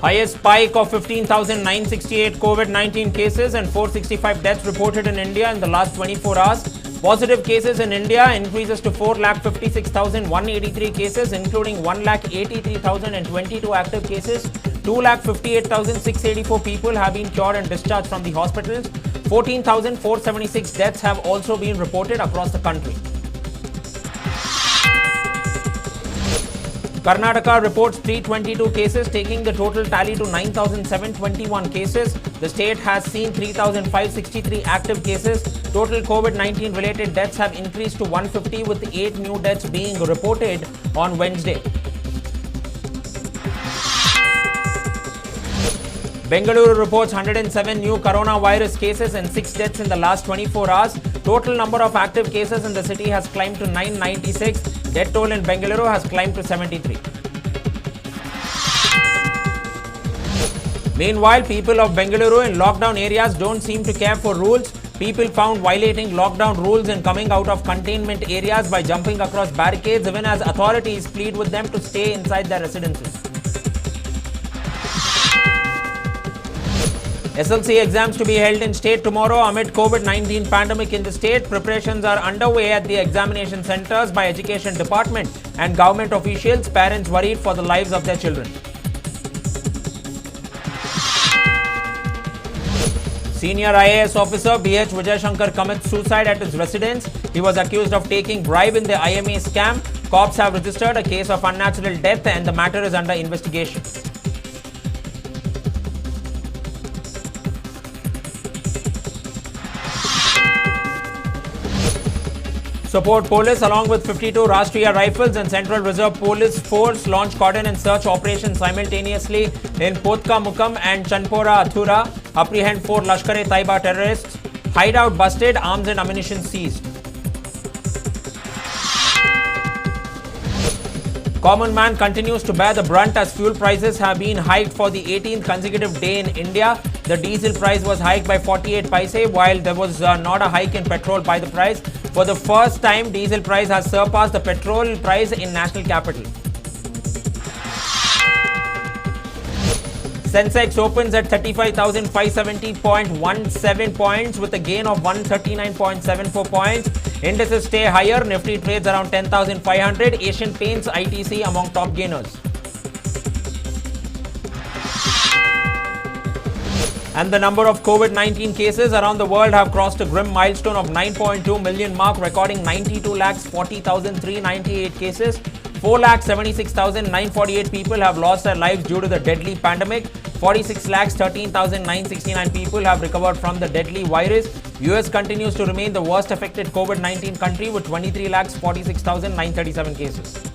Highest spike of 15,968 COVID-19 cases and 465 deaths reported in India in the last 24 hours. Positive cases in India increases to 4,56,183 cases, including 1,83,022 active cases. 2,58,684 people have been cured and discharged from the hospitals. 14,476 deaths have also been reported across the country. Karnataka reports 322 cases, taking the total tally to 9,721 cases. The state has seen 3,563 active cases. Total COVID-19 related deaths have increased to 150, with 8 new deaths being reported on Wednesday. Bengaluru reports 107 new coronavirus cases and 6 deaths in the last 24 hours. Total number of active cases in the city has climbed to 996. Death toll in Bengaluru has climbed to 73. Meanwhile, people of Bengaluru in lockdown areas don't seem to care for rules. People found violating lockdown rules and coming out of containment areas by jumping across barricades, even as authorities plead with them to stay inside their residences. SLC exams to be held in state tomorrow amid COVID-19 pandemic in the state. Preparations are underway at the examination centers by Education Department and government officials. Parents worried for the lives of their children. Senior IAS officer BH Vijay Shankar commits suicide at his residence. He was accused of taking bribe in the IMA scam. Cops have registered a case of unnatural death and the matter is under investigation. Support Police along with 52 Rashtriya Rifles and Central Reserve Police Force launched cordon and search operations simultaneously in Potka Mukam and Chanpora Athura. Apprehend 4 Lashkar-e-Taiba terrorists. Hideout busted, arms and ammunition seized. Common man continues to bear the brunt as fuel prices have been hiked for the 18th consecutive day in India. The diesel price was hiked by 48 paise, while there was not a hike in petrol by the price. For the first time, diesel price has surpassed the petrol price in national capital. Sensex opens at 35,570.17 points with a gain of 139.74 points. Indices stay higher. Nifty trades around 10,500. Asian Paints ITC among top gainers. And the number of COVID-19 cases around the world have crossed a grim milestone of 9.2 million mark, recording 92,40,398 cases. 4,76,948 people have lost their lives due to the deadly pandemic. 46,13,969 people have recovered from the deadly virus. US continues to remain the worst affected COVID-19 country with 23,46,937 cases.